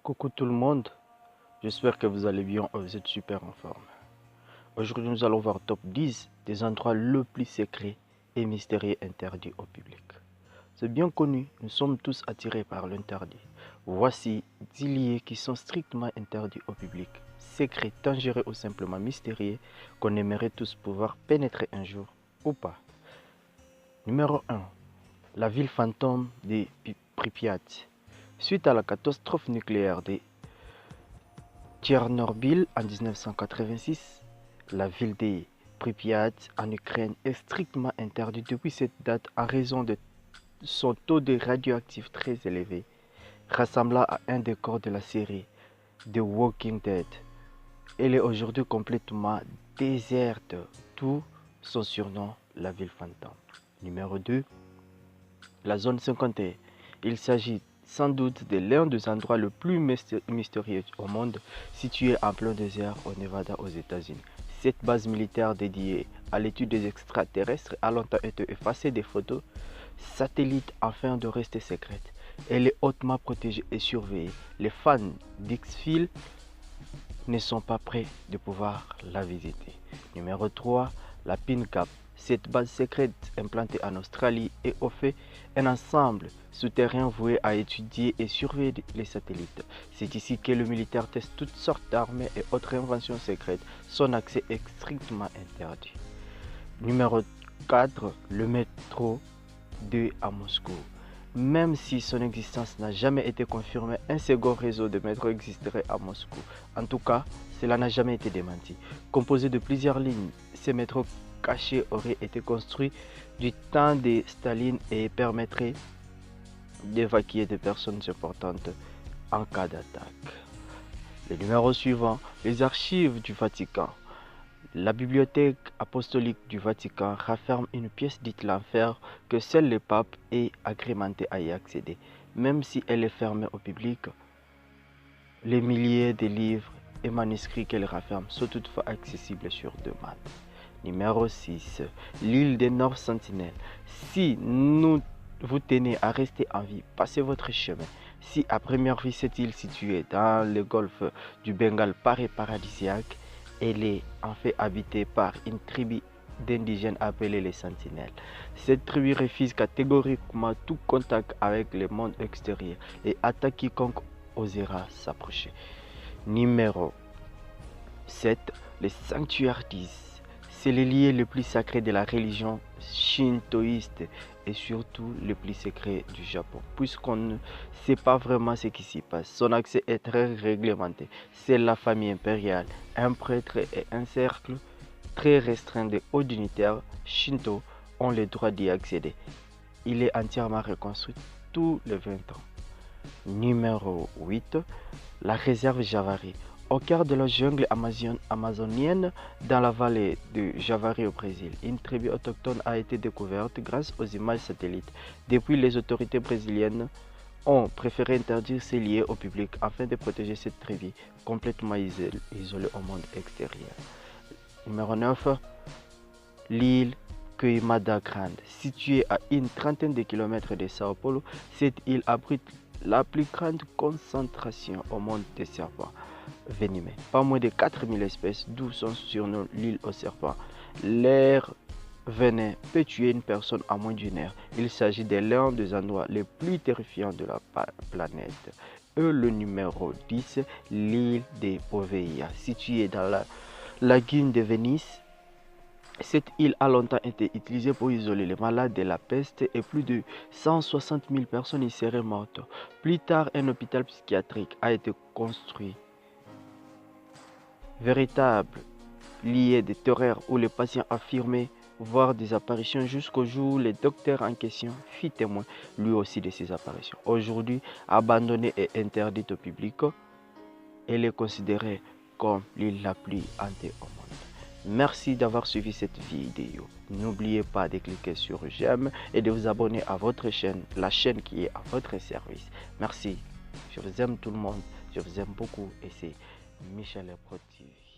Coucou tout le monde, j'espère que vous allez bien, vous êtes super en forme. Aujourd'hui nous allons voir top 10 des endroits le plus secrets et mystérieux interdits au public. C'est bien connu, nous sommes tous attirés par l'interdit. Voici 10 lieux qui sont strictement interdits au public, secrets, dangereux ou simplement mystérieux qu'on aimerait tous pouvoir pénétrer un jour ou pas. Numéro 1. La ville fantôme de Pripyat. Suite à la catastrophe nucléaire de Tchernobyl en 1986, la ville de Pripyat en Ukraine est strictement interdite depuis cette date en raison de son taux de radioactif très élevé, ressemblant à un décor de la série The Walking Dead. Elle est aujourd'hui complètement déserte, d'où son surnom, la ville fantôme. Numéro 2. La zone 51. Il s'agit sans doute de l'un des endroits les plus mystérieux au monde, situé en plein désert au Nevada aux États-Unis. Cette base militaire dédiée à l'étude des extraterrestres a longtemps été effacée des photos satellites afin de rester secrète. Elle est hautement protégée et surveillée. Les fans d'X-Files ne sont pas prêts de pouvoir la visiter. Numéro 3. La Pin Gap. Cette base secrète implantée en Australie est au fait un ensemble souterrain voué à étudier et surveiller les satellites. C'est ici que le militaire teste toutes sortes d'armes et autres inventions secrètes. Son accès est strictement interdit. Numéro 4. Le métro 2 à Moscou. Même si son existence n'a jamais été confirmée, un second réseau de métro existerait à Moscou. En tout cas, cela n'a jamais été démenti. Composé de plusieurs lignes, ces métros cachés auraient été construits du temps de Staline et permettraient d'évacuer des personnes importantes en cas d'attaque. Le numéro suivant, les archives du Vatican. La bibliothèque apostolique du Vatican renferme une pièce dite l'enfer que seul le pape est agrémenté à y accéder. Même si elle est fermée au public, les milliers de livres et manuscrits qu'elle renferme sont toutefois accessibles sur demande. Numéro 6. L'île des Nord Sentinelles. Si vous tenez à rester en vie, passez votre chemin. Si à première vue cette île située dans le golfe du Bengale paraît paradisiaque, elle est en fait habitée par une tribu d'indigènes appelés les Sentinelles. Cette tribu refuse catégoriquement tout contact avec le monde extérieur et attaque quiconque osera s'approcher. Numéro 7. Les sanctuaires d'Is. C'est le lieu le plus sacré de la religion shintoïste et surtout le plus secret du Japon, puisqu'on ne sait pas vraiment ce qui s'y passe. Son accès est très réglementé. C'est la famille impériale, un prêtre et un cercle très restreint de hauts dignitaires shinto ont le droit d'y accéder. Il est entièrement reconstruit tous les 20 ans. Numéro 8. La réserve Javari. Au cœur de la jungle amazonienne, dans la vallée de Javari au Brésil, une tribu autochtone a été découverte grâce aux images satellites. Depuis, les autorités brésiliennes ont préféré interdire ces lieux au public afin de protéger cette tribu complètement isolée au monde extérieur. Numéro 9. L'île Queimada Grande. Située à une trentaine de kilomètres de Sao Paulo, cette île abrite la plus grande concentration au monde de serpents venimeux. Pas moins de 4000 espèces, d'où son surnom l'île aux serpents. L'air venin peut tuer une personne en moins d'une heure. Il s'agit de l'un des endroits les plus terrifiants de la planète. Et le numéro 10, l'île de Poveglia, située dans la lagune de Venise. Cette île a longtemps été utilisée pour isoler les malades de la peste et plus de 160 000 personnes y seraient mortes. Plus tard, un hôpital psychiatrique a été construit. Véritable lieu de terreur où les patients affirmaient voir des apparitions jusqu'au jour où le docteur en question fit témoin lui aussi de ces apparitions. Aujourd'hui, abandonnée et interdite au public, elle est considérée comme l'île la plus hantée au monde. Merci d'avoir suivi cette vidéo. N'oubliez pas de cliquer sur j'aime et de vous abonner à votre chaîne, la chaîne qui est à votre service. Merci. Je vous aime tout le monde. Je vous aime beaucoup et c'est Michel Pro TV.